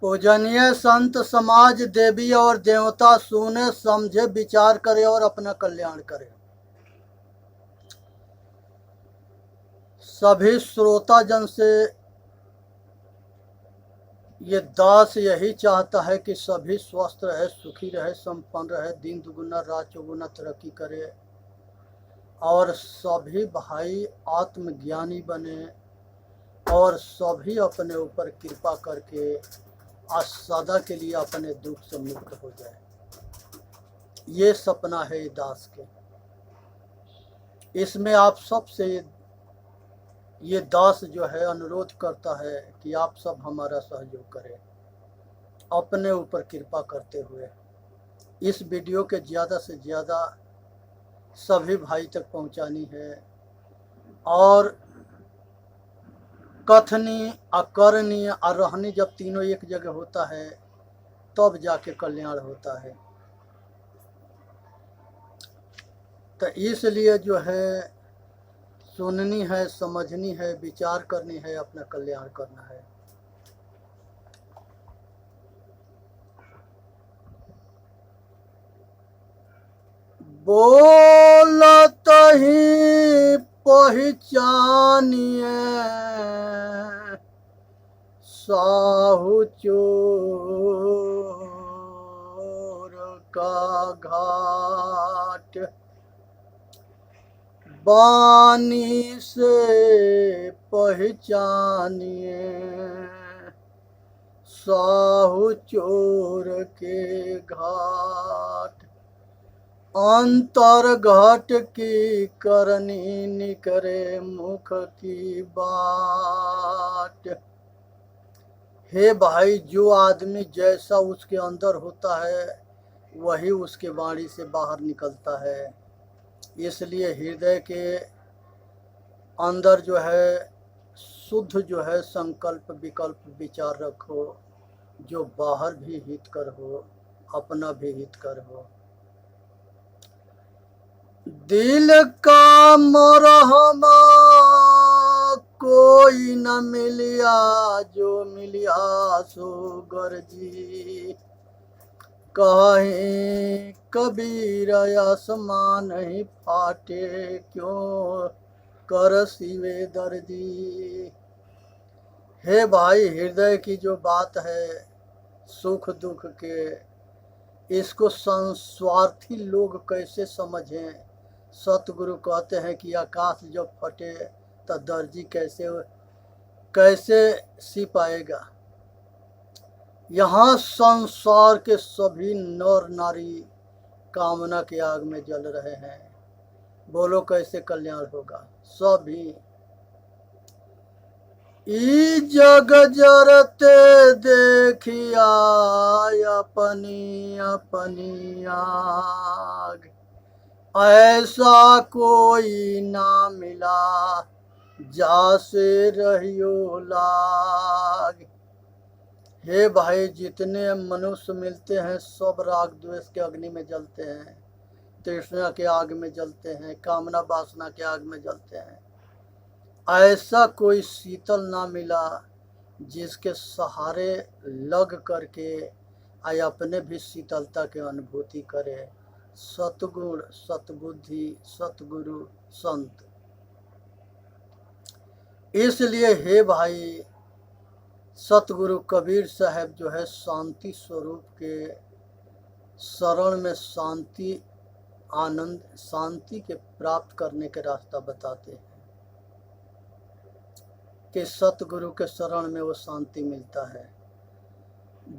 पूजनीय संत समाज देवी और देवता सुने समझे विचार करे और अपना कल्याण करे। सभी श्रोता जन से ये दास यही चाहता है कि सभी स्वस्थ रहे, सुखी रहे, संपन्न रहे, दिन दुगुना रात चौगुना तरक्की करे और सभी भाई आत्मज्ञानी बने और सभी अपने ऊपर कृपा करके आज सदा के लिए अपने दुख से मुक्त हो जाए। ये सपना है दास के। इसमें आप सबसे ये दास जो है अनुरोध करता है कि आप सब हमारा सहयोग करें, अपने ऊपर कृपा करते हुए इस वीडियो के ज़्यादा से ज़्यादा सभी भाई तक पहुंचानी है और कथनी अकरनी और रहनी जब तीनों एक जगह होता है तब जाके कल्याण होता है। तो इसलिए जो है सुननी है, समझनी है, विचार करनी है, अपना कल्याण करना है। बोलत ही पहचानिए साहू चोर का घाट, बानी से पहचानिए साहू चोर के घाट, अंतर घट की करनी निकरे मुख की बाट। हे भाई, जो आदमी जैसा उसके अंदर होता है वही उसके वाणी से बाहर निकलता है। इसलिए हृदय के अंदर जो है शुद्ध जो है संकल्प विकल्प विचार रखो, जो बाहर भी हितकर हो, अपना भी हितकर हो। दिल का मरहमा कोई न मिलिया, जो मिलिया सो गर्जी, कहीं कबीर आसमान नहीं फाटे, क्यों कर सिवे दर्जी। हे भाई, हृदय की जो बात है सुख दुख के, इसको संस्वार्थी लोग कैसे समझें। सतगुरु कहते हैं कि आकाश जब फटे तो दर्जी कैसे सी पाएगा। यहाँ संसार के सभी नर नारी कामना के आग में जल रहे हैं। बोलो कैसे कल्याण होगा। सभी ई जग जरते देखिया अपनी अपनी आग, ऐसा कोई ना मिला जासे रहियो लाग। हे भाई, जितने मनुष्य मिलते हैं सब राग द्वेष के अग्नि में जलते हैं, तृष्णा के आग में जलते हैं, कामना वासना के आग में जलते हैं। ऐसा कोई शीतल ना मिला जिसके सहारे लग करके आय अपने भी शीतलता की अनुभूति करे। सतगुण, सतबुद्धि, सतगुरु, संत। इसलिए हे भाई, सतगुरु कबीर साहब जो है शांति स्वरूप के शरण में शांति, आनंद, शांति के प्राप्त करने के रास्ता बताते हैं कि सतगुरु के शरण में वो शांति मिलता है।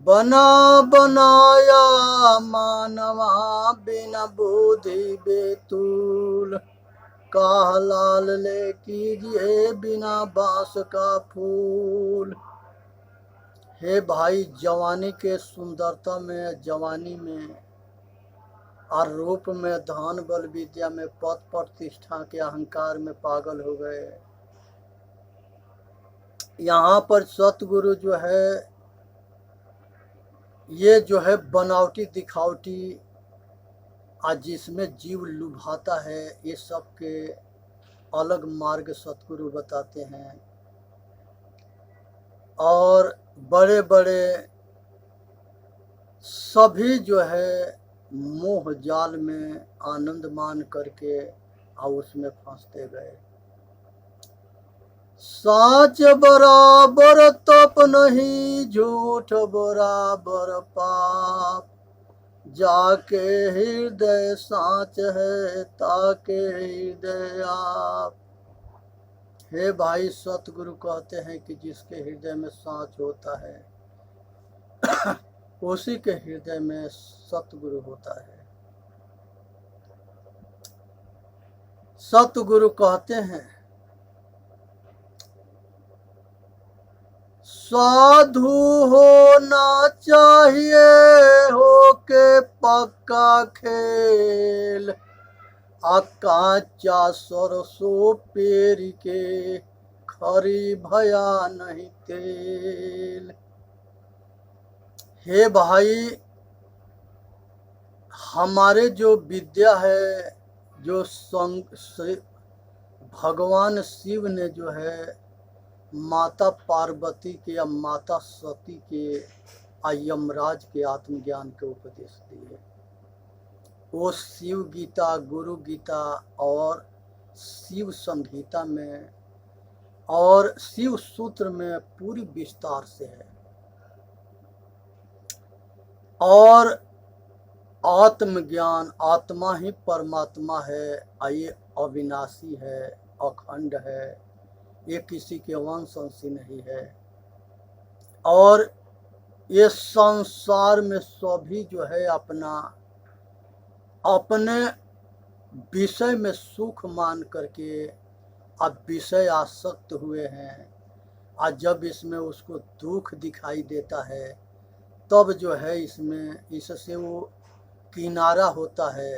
बना बनाया मानवा बिना बुद्धि बेतुल, काह लाल ले कीजिए बिना बांस का फूल। हे भाई, जवानी के सुंदरता में, जवानी में और रूप में, धन बल विद्या में, पद प्रतिष्ठा के अहंकार में पागल हो गए। यहाँ पर सतगुरु जो है ये जो है बनावटी दिखावटी आज जिसमें जीव लुभाता है, ये सब के अलग मार्ग सतगुरु बताते हैं। और बड़े बड़े सभी जो है मोह जाल में आनंद मान करके और उसमें फंसते गए। साच बराबर तप नहीं, झूठ बराबर पाप, जाके हृदय साच है, ताके हृदय आप। हे भाई, सतगुरु कहते हैं कि जिसके हृदय में साच होता है उसी के हृदय में सतगुरु होता है। सतगुरु कहते हैं साधु होना चाहिए हो के पक्का खेल, काचा सरसों पेर के खरी भया नहीं तेल। हे भाई, हमारे जो विद्या है, जो भगवान शिव ने जो है माता पार्वती के या माता सती के यमराज के आत्मज्ञान के उपदेश दिए, वो शिव गीता, गुरु गीता और शिव संहिता में और शिव सूत्र में पूरी विस्तार से है। और आत्मज्ञान, आत्मा ही परमात्मा है, ये अविनाशी है, अखंड है, ये किसी के वंश अंशी नहीं है। और ये संसार में सभी जो है अपने विषय में सुख मान करके अब विषय आसक्त हुए हैं। और जब इसमें उसको दुख दिखाई देता है तब जो है इससे वो किनारा होता है।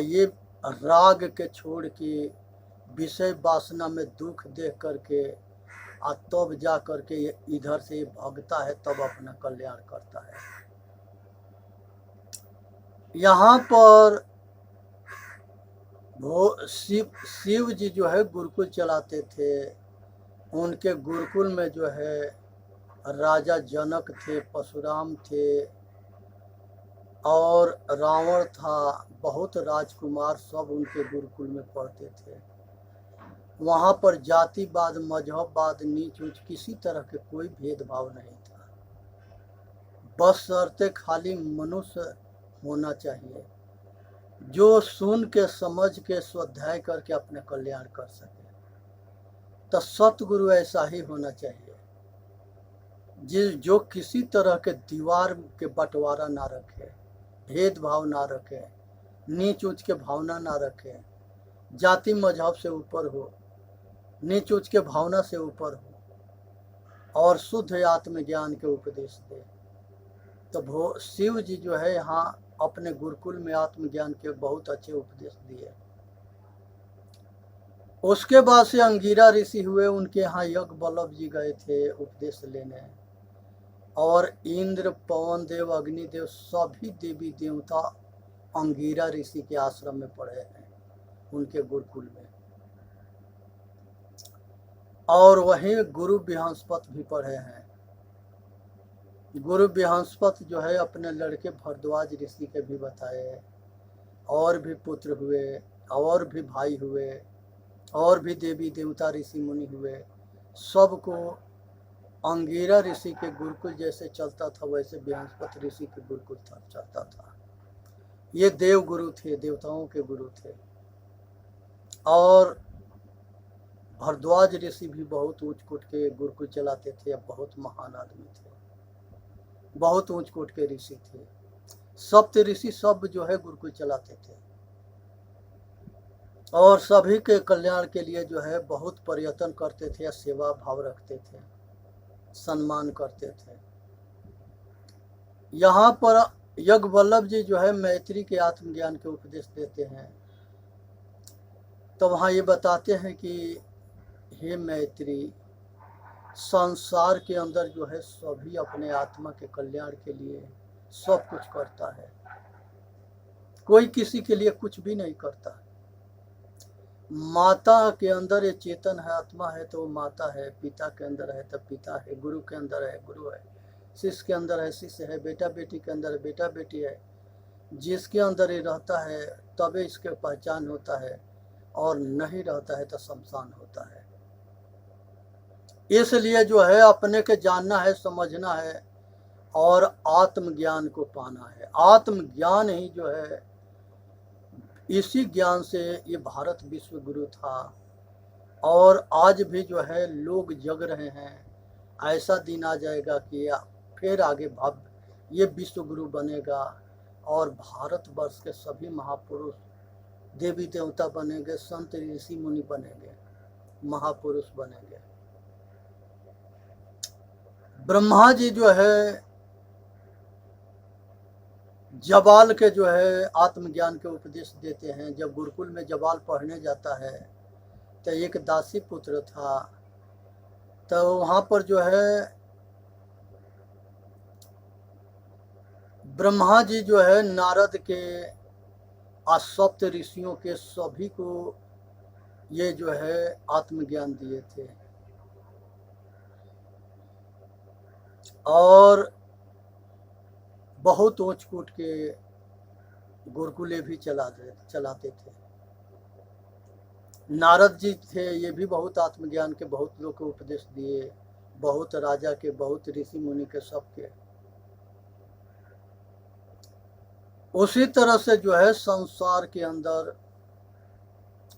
ये राग के छोड़ के विषय वासना में दुख देख करके तब जा करके ये इधर से भागता है, तब अपना कल्याण करता है। यहाँ पर वो शिव जी जो है गुरुकुल चलाते थे। उनके गुरुकुल में जो है राजा जनक थे, परशुराम थे और रावण था, बहुत राजकुमार सब उनके गुरुकुल में पढ़ते थे। वहाँ पर जातिवाद, मजहबवाद, नीच ऊंच किसी तरह के कोई भेदभाव नहीं था, बशर्ते खाली मनुष्य होना चाहिए जो सुन के समझ के स्वाध्याय करके अपने कल्याण कर सके। तो सतगुरु ऐसा ही होना चाहिए जो किसी तरह के दीवार के बंटवारा ना रखे, भेदभाव ना रखे, नीच ऊंच के भावना ना रखे, जाति मजहब से ऊपर हो, नीच ऊंच के भावना से ऊपर हो और शुद्ध आत्मज्ञान के उपदेश दे। तो शिव जी जो है यहाँ अपने गुरुकुल में आत्मज्ञान के बहुत अच्छे उपदेश दिए। उसके बाद से अंगिरा ऋषि हुए, उनके यहाँ यज्ञ वल्लभ जी गए थे उपदेश लेने। और इंद्र, पवन देव, अग्निदेव सभी देवी देवता अंगिरा ऋषि के आश्रम में पढ़े हैं, उनके गुरुकुल में। और वहीं गुरु बृहस्पति भी पढ़े हैं। गुरु बृहस्पति जो है अपने लड़के भरद्वाज ऋषि के भी बताए, और भी पुत्र हुए, और भी भाई हुए, और भी देवी देवता ऋषि मुनि हुए। सबको अंगिरा ऋषि के गुरुकुल जैसे चलता था वैसे बृहस्पति ऋषि के गुरुकुल चलता था। ये देव गुरु थे, देवताओं के गुरु थे। और भरद्वाज ऋषि भी बहुत ऊंच कोट के गुरुकुल चलाते थे, अब बहुत महान आदमी थे, बहुत ऊंच कोट के ऋषि थे। सप्त ऋषि सब जो है गुरुकुल चलाते थे और सभी के कल्याण के लिए जो है बहुत प्रयत्न करते थे, सेवा भाव रखते थे, सम्मान करते थे। यहाँ पर यज्ञ वल्लभ जी जो है मैत्री के आत्मज्ञान के उपदेश देते हैं। तो वहाँ ये बताते हैं कि हे मैत्री, संसार के अंदर जो है सभी अपने आत्मा के कल्याण के लिए सब कुछ करता है, कोई किसी के लिए कुछ भी नहीं करता। माता के अंदर ये चेतन है, आत्मा है तो वो माता है, पिता के अंदर है तो पिता है, गुरु के अंदर है गुरु है। शिष्य के अंदर है शिष्य है, बेटा बेटी के अंदर है बेटा बेटी है। जिसके अंदर ये रहता है तबे इसके पहचान होता है, और नहीं रहता है तो शमशान होता है। इसलिए जो है अपने के जानना है, समझना है और आत्मज्ञान को पाना है। आत्मज्ञान ही जो है, इसी ज्ञान से ये भारत विश्व गुरु था, और आज भी जो है लोग जग रहे हैं। ऐसा दिन आ जाएगा कि फिर आगे भव्य ये विश्व गुरु बनेगा, और भारतवर्ष के सभी महापुरुष देवी देवता बनेंगे, संत ऋषि मुनि बनेंगे, महापुरुष बनेंगे। ब्रह्मा जी जो है जबाल के जो है आत्मज्ञान के उपदेश देते हैं। जब गुरुकुल में जबाल पढ़ने जाता है तो एक दासी पुत्र था, तो वहाँ पर जो है ब्रह्मा जी जो है नारद के सप्त ऋषियों के सभी को ये जो है आत्मज्ञान दिए थे, और बहुत ऊंच कूट के गुरुकुले भी चलाते थे। नारद जी थे, ये भी बहुत आत्मज्ञान के बहुत लोग को उपदेश दिए, बहुत राजा के, बहुत ऋषि मुनि के, सबके। उसी तरह से जो है संसार के अंदर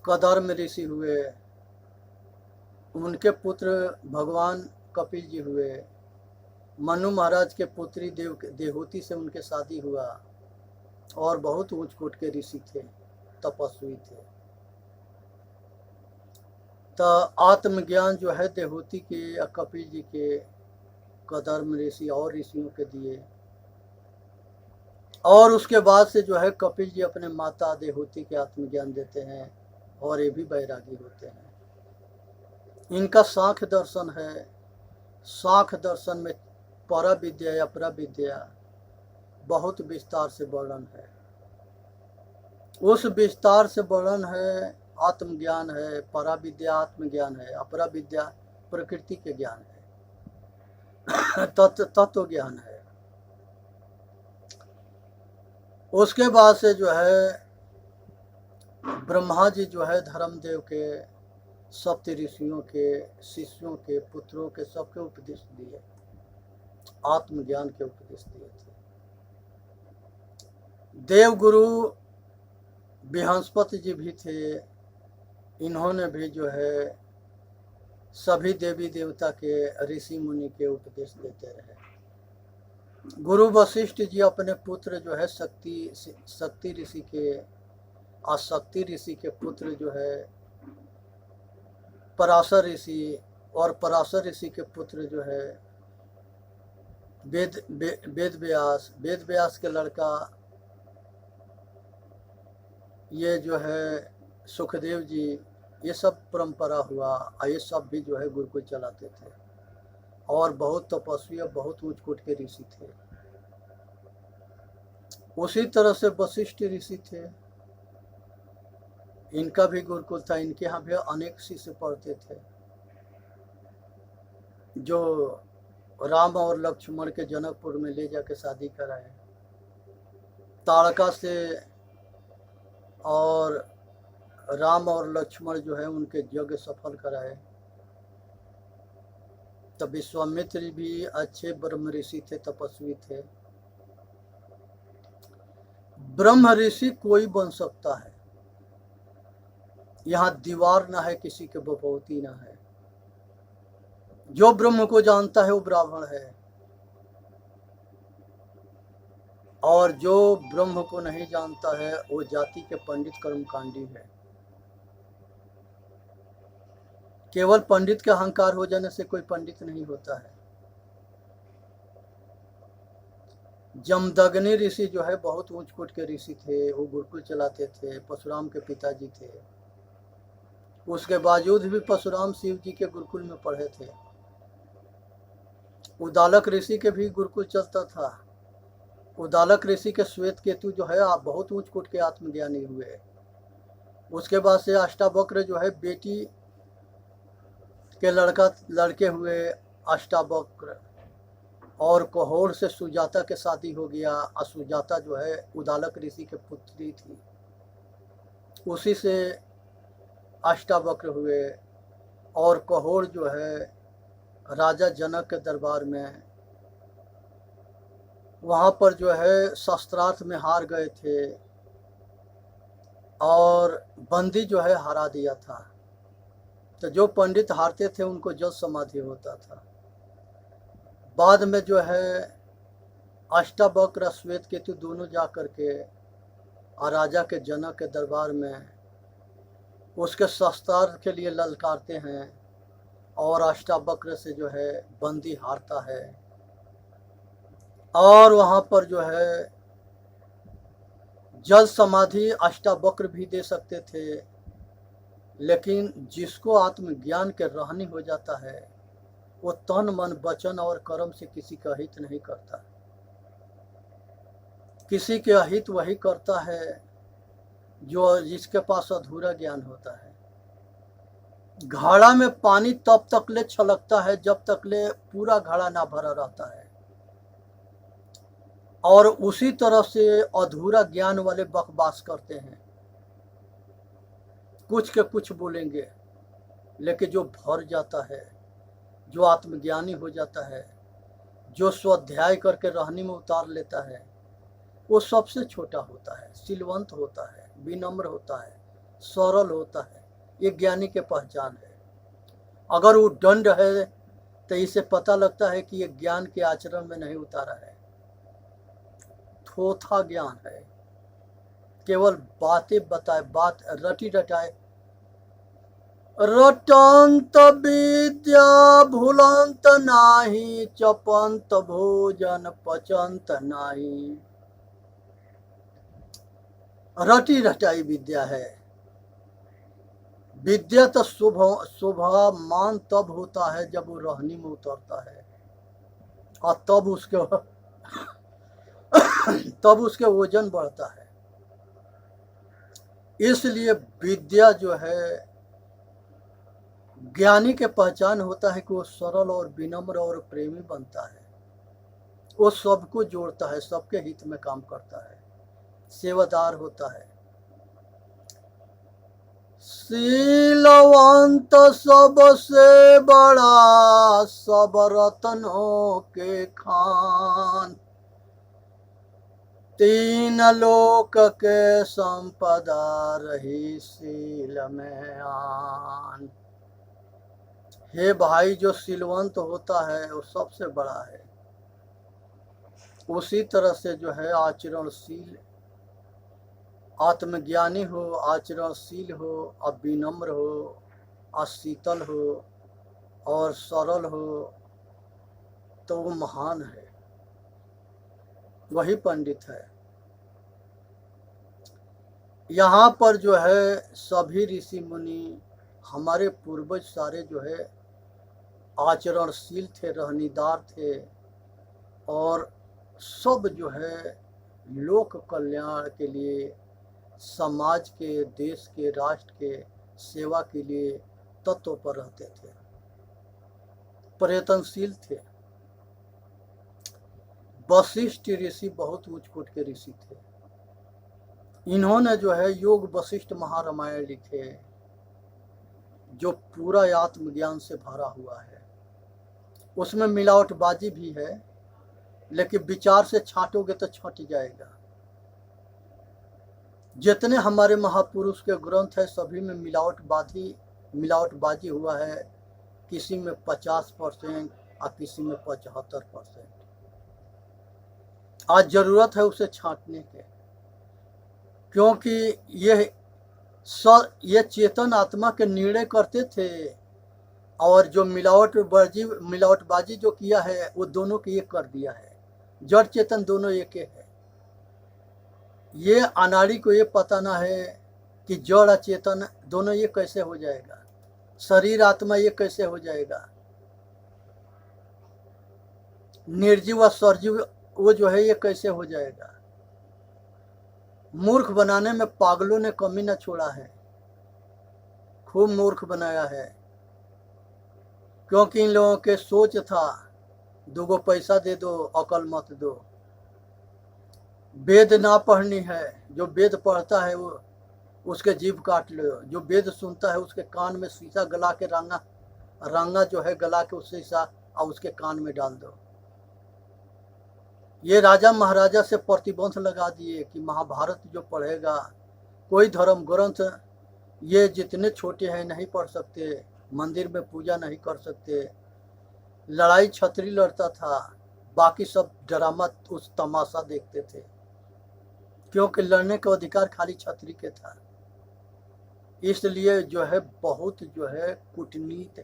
कदर्म ऋषि हुए, उनके पुत्र भगवान कपिल जी हुए। मनु महाराज के पुत्री देवहूति से उनके शादी हुआ, और बहुत ऊंच कोट के ऋषि थे, तपस्वी थे। तो आत्मज्ञान जो है देवहूति के, कपिल जी के, कदर्म ऋषि और ऋषियों के दिए, और उसके बाद से जो है कपिल जी अपने माता देवहूति के आत्मज्ञान देते हैं, और ये भी बैरागी होते हैं। इनका सांख्य दर्शन है। सांख्य दर्शन में परा विद्या या अपरा विद्या बहुत विस्तार से वर्णन है। उस विस्तार से वर्णन है आत्मज्ञान है, परा विद्या आत्मज्ञान है, अपरा विद्या प्रकृति के ज्ञान है, तत्व ज्ञान है। उसके बाद से जो है ब्रह्मा जी जो है धर्मदेव के, सप्त ऋषियों के, शिष्यों के, पुत्रों के, सबके उपदेश दिए, आत्मज्ञान के उपदेश दिए थे। देवगुरु बृहस्पति जी भी थे, इन्होंने भी जो है सभी देवी देवता के, ऋषि मुनि के उपदेश देते रहे। गुरु वशिष्ठ जी अपने पुत्र जो है शक्ति ऋषि के, शक्ति ऋषि के पुत्र जो है पराशर ऋषि, और पराशर ऋषि के पुत्र जो है वेद व्यास के लड़का ये जो है सुखदेव जी, ये सब परंपरा हुआ। ये सब भी जो है गुरुकुल चलाते थे, और बहुत तपस्वी और बहुत ऊंच कोट के ऋषि थे। उसी तरह से वशिष्ठ ऋषि थे, इनका भी गुरुकुल था। इनके यहाँ भी अनेक शिष्य पढ़ते थे, जो राम और लक्ष्मण के जनकपुर में ले जाके शादी कराए, ताड़का से, और राम और लक्ष्मण जो है उनके यज्ञ सफल कराए। तब विश्वामित्र भी अच्छे ब्रह्म ऋषि थे, तपस्वी थे। ब्रह्म ऋषि कोई बन सकता है, यहाँ दीवार ना है, किसी के बपौती ना है। जो ब्रह्म को जानता है वो ब्राह्मण है, और जो ब्रह्म को नहीं जानता है वो जाति के पंडित कर्मकांडी है। केवल पंडित के अहंकार हो जाने से कोई पंडित नहीं होता है। जमदग्नि ऋषि जो है बहुत ऊंच कोट के ऋषि थे, वो गुरुकुल चलाते थे, परशुराम के पिताजी थे। उसके बावजूद भी परशुराम शिव जी के गुरुकुल में पढ़े थे। उदालक ऋषि के भी गुरुकुल चलता था। उदालक ऋषि के श्वेत केतु जो है बहुत ऊंच कोट के आत्मज्ञानी हुए। उसके बाद से अष्टावक्र जो है बेटी के लड़के हुए अष्टावक्र, और कहोड़ से सुजाता के शादी हो गया, और सुजाता जो है उदालक ऋषि के पुत्री थी। उसी से अष्टावक्र हुए, और कहोड़ जो है राजा जनक के दरबार में, वहाँ पर जो है शस्त्रार्थ में हार गए थे और बंदी जो है हरा दिया था। तो जो पंडित हारते थे उनको जल समाधि होता था। बाद में जो है अष्टावक्र श्वेत केतु दोनों जा कर के राजा के जनक के दरबार में उसके शस्त्रार्थ के लिए ललकारते हैं, और अष्टावक्र से जो है बंदी हारता है, और वहाँ पर जो है जल समाधि अष्टावक्र भी दे सकते थे, लेकिन जिसको आत्मज्ञान के रहनी हो जाता है वो तन मन वचन और कर्म से किसी का हित नहीं करता। किसी के अहित वही करता है जो जिसके पास अधूरा ज्ञान होता है। घड़ा में पानी तब तक ले छलकता है जब तक ले पूरा घड़ा ना भरा रहता है, और उसी तरह से अधूरा ज्ञान वाले बकवास करते हैं, कुछ के कुछ बोलेंगे, लेकिन जो भर जाता है, जो आत्मज्ञानी हो जाता है, जो स्वाध्याय करके रहनी में उतार लेता है, वो सबसे छोटा होता है, सिलवंत होता है, विनम्र होता है, सरल होता है। ये ज्ञानी के पहचान है। अगर वो दंड है तो इसे पता लगता है कि ये ज्ञान के आचरण में नहीं उतारा है, थोथा ज्ञान है, केवल बातें बताए, बात रटी रटाए। रटंत विद्या भूलंत नाही, चपंत भोजन पचंत नाही। रटी रटाई विद्या है। विद्या तो शोभामान तब होता है जब वो रहनी में उतरता है, और तब उसके वजन बढ़ता है। इसलिए विद्या जो है ज्ञानी के पहचान होता है कि वो सरल और विनम्र और प्रेमी बनता है। वो सबको जोड़ता है, सबके हित में काम करता है, सेवादार होता है। शीलवंत सबसे बड़ा, सब रत्नों के खान, तीन लोक के संपदा रही शील में आन। हे भाई, जो शीलवंत होता है वो सबसे बड़ा है। उसी तरह से जो है आचरणशील, आत्मज्ञानी हो, आचरणशील हो, और विनम्र हो, और शीतल हो, और सरल हो, तो वो महान है, वही पंडित है। यहाँ पर जो है सभी ऋषि मुनि, हमारे पूर्वज सारे जो है आचरणशील थे, रहनीदार थे, और सब जो है लोक कल्याण के लिए, समाज के, देश के, राष्ट्र के सेवा के लिए तत्पर रहते थे, प्रयत्नशील थे। वशिष्ठ ऋषि बहुत उच्च कोटि के ऋषि थे। इन्होंने जो है योग वशिष्ठ महारामायण लिखे, जो पूरा आत्मज्ञान से भरा हुआ है। उसमें मिलावटबाजी भी है, लेकिन विचार से छांटोगे तो छट जाएगा। जितने हमारे महापुरुष के ग्रंथ है सभी में मिलावटबाजी हुआ है, किसी में 50% और किसी में 75%। आज जरूरत है उसे छांटने के, क्योंकि ये चेतन आत्मा के निर्णय करते थे, और जो मिलावटबाजी जो किया है वो दोनों के एक कर दिया है। जड़ चेतन दोनों एक है। ये अनाड़ी को ये पता ना है कि जड़ और चेतन दोनों ये कैसे हो जाएगा, शरीर आत्मा ये कैसे हो जाएगा। निर्जीव और सरजीव वो जो है ये कैसे हो जाएगा। मूर्ख बनाने में पागलों ने कमी न छोड़ा है, खूब मूर्ख बनाया है, क्योंकि इन लोगों के सोच था 2 पैसा दे दो, अकल मत दो। वेद ना पढ़नी है, जो वेद पढ़ता है वो उसके जीभ काट लो। जो वेद सुनता है उसके कान में शीशा गला के रंगा जो है गला के उस शीशा और उसके कान में डाल दो। ये राजा महाराजा से प्रतिबंध लगा दिए कि महाभारत जो पढ़ेगा, कोई धर्म ग्रंथ ये जितने छोटे हैं नहीं पढ़ सकते, मंदिर में पूजा नहीं कर सकते। लड़ाई छतरी लड़ता था, बाकी सब ड्रामा उस तमाशा देखते थे, क्योंकि लड़ने का अधिकार खाली छतरी के था। इसलिए जो है बहुत जो है कूटनीति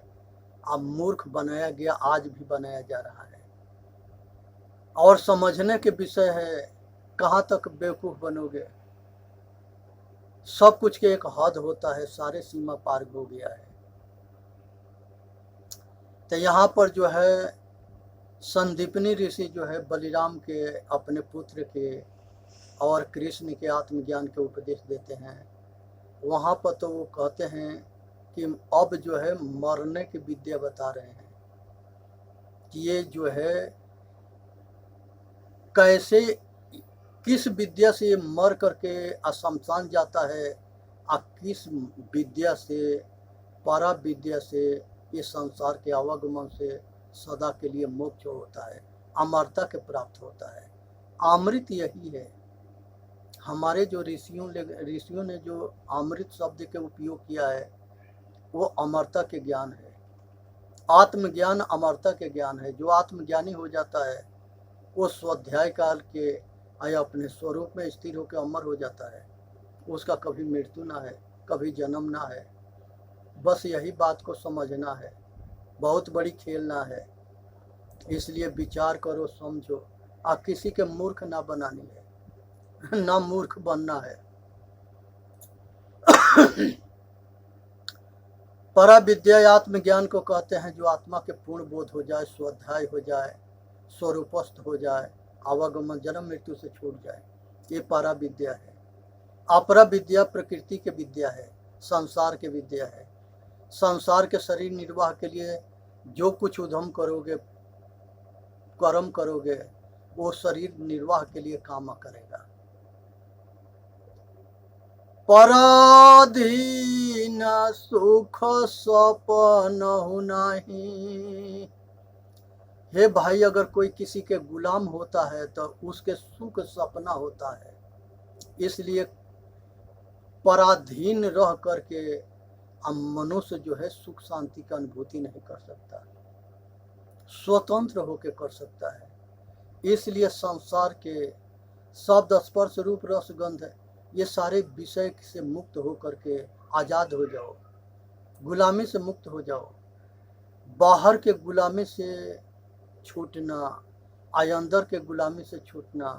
अब मूर्ख बनाया गया, आज भी बनाया जा रहा है। और समझने के विषय है, कहाँ तक बेवकूफ बनोगे। सब कुछ के एक हद होता है, सारे सीमा पार हो गया है। तो यहाँ पर जो है संदीपनी ऋषि जो है बलिराम के अपने पुत्र के और कृष्ण के आत्मज्ञान के उपदेश देते हैं। वहाँ पर तो वो कहते हैं कि अब जो है मरने की विद्या बता रहे हैं कि ये जो है कैसे किस विद्या से मर करके शमशान जाता है और किस विद्या से परा विद्या से ये संसार के आवागमन से सदा के लिए मोक्ष होता है, अमरता के प्राप्त होता है। अमृत यही है। हमारे जो ऋषियों ने जो अमृत शब्द के उपयोग किया है वो अमरता के ज्ञान है। आत्मज्ञान अमरता के ज्ञान है। जो आत्मज्ञानी हो जाता है वो स्वाध्याय काल के या अपने स्वरूप में स्थिर होकर अमर हो जाता है। उसका कभी मृत्यु ना है, कभी जन्म ना है। बस यही बात को समझना है, बहुत बड़ी खेल ना है। इसलिए विचार करो, समझो, और किसी के मूर्ख ना बनानी है, ना मूर्ख बनना है। परा विद्या आत्मज्ञान को कहते हैं, जो आत्मा के पूर्ण बोध हो जाए, स्वाध्याय हो जाए, स्वरूपस्थ हो जाए, आवागमन जन्म मृत्यु से छूट जाए, ये परा विद्या है। अपरा विद्या प्रकृति की विद्या है, संसार की विद्या है। संसार के शरीर निर्वाह के लिए जो कुछ उद्यम करोगे, कर्म करोगे, वो शरीर निर्वाह के लिए काम करेगा। पराधीन सुख सपनहु नहीं। हे भाई, अगर कोई किसी के गुलाम होता है तो उसके सुख सपना होता है। इसलिए पराधीन रह करके मनुष्य जो है सुख शांति का अनुभूति नहीं कर सकता, स्वतंत्र होकर कर सकता है। इसलिए संसार के शब्द स्पर्श रूप रस गंध ये सारे विषय से मुक्त हो करके आजाद हो जाओ, गुलामी से मुक्त हो जाओ। बाहर के गुलामी से छूटना, अंदर के गुलामी से छूटना,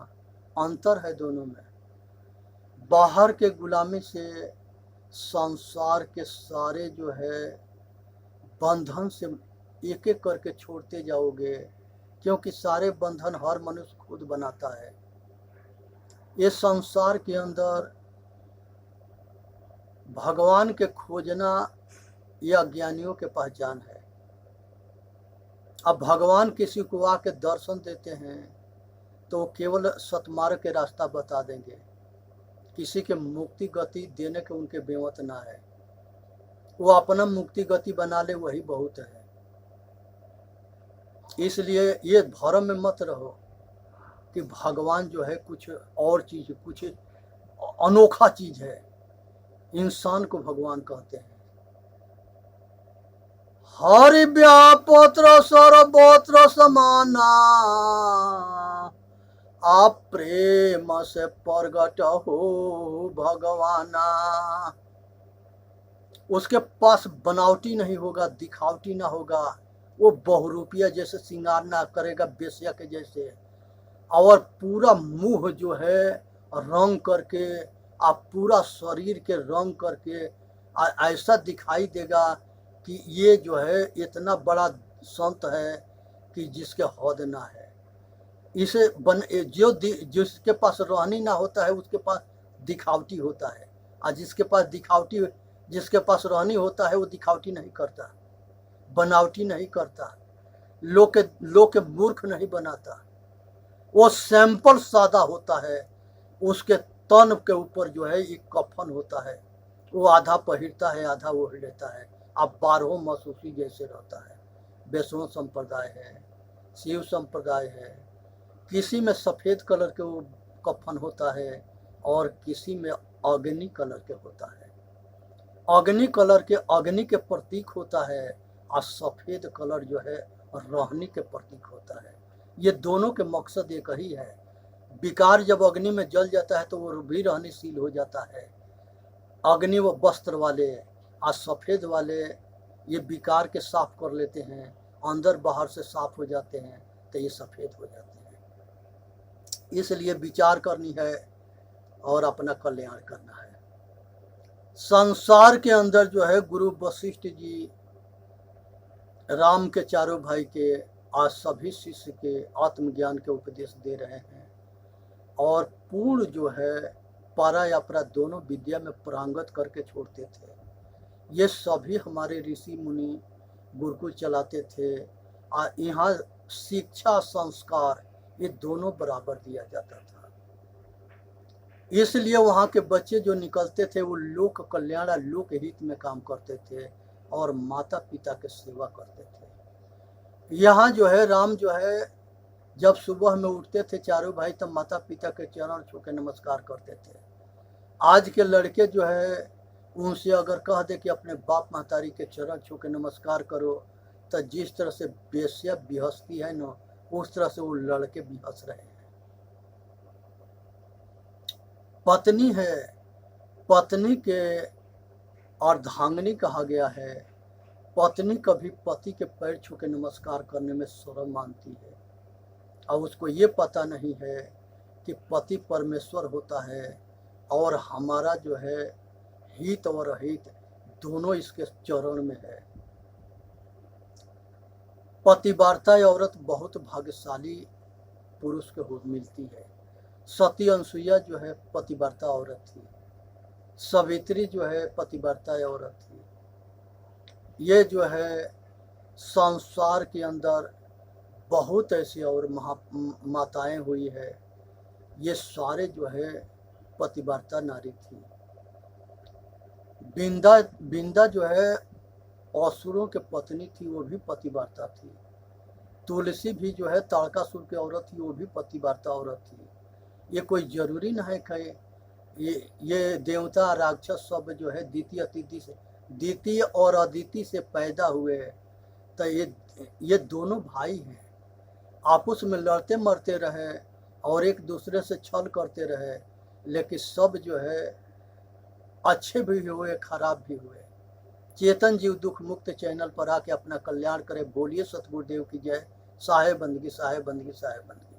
अंतर है दोनों में। बाहर के गुलामी से संसार के सारे जो है बंधन से एक एक करके छोड़ते जाओगे, क्योंकि सारे बंधन हर मनुष्य खुद बनाता है। ये संसार के अंदर भगवान के खोजना यह अज्ञानियों के पहचान है। अब भगवान किसी को आके दर्शन देते हैं तो केवल सतमार्ग के रास्ता बता देंगे, किसी के मुक्ति गति देने के उनके बेवत ना है। वो अपना मुक्ति गति बना ले वही बहुत है। इसलिए ये भ्रम में मत रहो कि भगवान जो है कुछ और चीज, कुछ अनोखा चीज है। इंसान को भगवान कहते हैं। हरि व्यापत्र सर्वत्र समाना, आप प्रेम से प्रगट हो भगवाना। उसके पास बनावटी नहीं होगा, दिखावटी ना होगा। वो बहुरूपिया जैसे श्रृंगार ना करेगा बेश्या के जैसे, और पूरा मुंह जो है रंग करके, आप पूरा शरीर के रंग करके ऐसा दिखाई देगा कि ये जो है इतना बड़ा संत है कि जिसके हद ना है। इसे जिसके पास रहनी ना होता है उसके पास दिखावटी होता है, और जिसके पास रहनी होता है वो दिखावटी नहीं करता, बनावटी नहीं करता। लोग के मूर्ख नहीं बनाता। वो सैंपल सादा होता है, उसके तन के ऊपर जो है एक कफन होता है, वो आधा पहिरता है आधा ओढ़ लेता है। अब 12 मास उसी जैसे रहता है। वैष्णव संप्रदाय है, शिव संप्रदाय है, किसी में सफ़ेद कलर के वो कफन होता है और किसी में अग्नि कलर के होता है। अग्नि कलर के अग्नि के प्रतीक होता है और सफ़ेद कलर जो है रोहनी के प्रतीक होता है। ये दोनों के मकसद एक ही है। विकार जब अग्नि में जल जाता है तो वो भी रहनीशील हो जाता है। अग्नि व वस्त्र वाले और सफ़ेद वाले ये विकार के साफ कर लेते हैं, अंदर बाहर से साफ हो जाते हैं तो ये सफ़ेद हो जाते हैं। इसलिए विचार करनी है और अपना कल्याण करना है। संसार के अंदर जो है गुरु वशिष्ठ जी राम के चारों भाई के आज सभी शिष्य के आत्मज्ञान के उपदेश दे रहे हैं और पूर्ण जो है पारा या अपरा दोनों विद्या में पारंगत करके छोड़ते थे। ये सभी हमारे ऋषि मुनि गुरुकुल चलाते थे और यहाँ शिक्षा संस्कार ये दोनों बराबर दिया जाता था। इसलिए वहाँ के बच्चे जो निकलते थे वो लोक कल्याण लोक हित में काम करते थे और माता पिता के सेवा करते थे। यहाँ जो है राम जो है जब सुबह में उठते थे चारों भाई तब माता पिता के चरण छू के नमस्कार करते थे। आज के लड़के जो है उनसे अगर कह दे कि अपने बाप महतारी के चरण छू के नमस्कार करो तो जिस तरह से बेस्या बिहसती है ना उस तरह से वो लड़के बिहस रहे हैं। पत्नी है, पत्नी के अर्धांगिनी कहा गया है। पत्नी कभी पति के पैर छू के नमस्कार करने में शर्म मानती है और उसको ये पता नहीं है कि पति परमेश्वर होता है और हमारा जो है हित और अहित दोनों इसके चरण में है। पतिव्रता औरत बहुत भाग्यशाली पुरुष के हो मिलती है। सती अनसुईया जो है पतिव्रता औरत थी, सावित्री जो है पतिव्रता औरत थी। ये जो है संसार के अंदर बहुत ऐसी और माताएं हुई है, ये सारे जो है पतिव्रता नारी थी। बिंदा जो है असुरों के पत्नी थी, वो भी पतिव्रता थी। तुलसी भी जो है ताड़कासुर की औरत थी, वो भी पतिव्रता औरत थी। ये कोई जरूरी नहीं है कि ये देवता राक्षस सब जो है द्वितीय और अदिति से पैदा हुए तो ये दोनों भाई हैं। आपस में लड़ते मरते रहे और एक दूसरे से छल करते रहे, लेकिन सब जो है अच्छे भी हुए खराब भी हुए। चेतन जीव दुख मुक्त चैनल पर आके अपना कल्याण करे। बोलिए सतगुरुदेव की जय। साहेब बंदगी, साहेब बंदगी, साहेब बंदगी।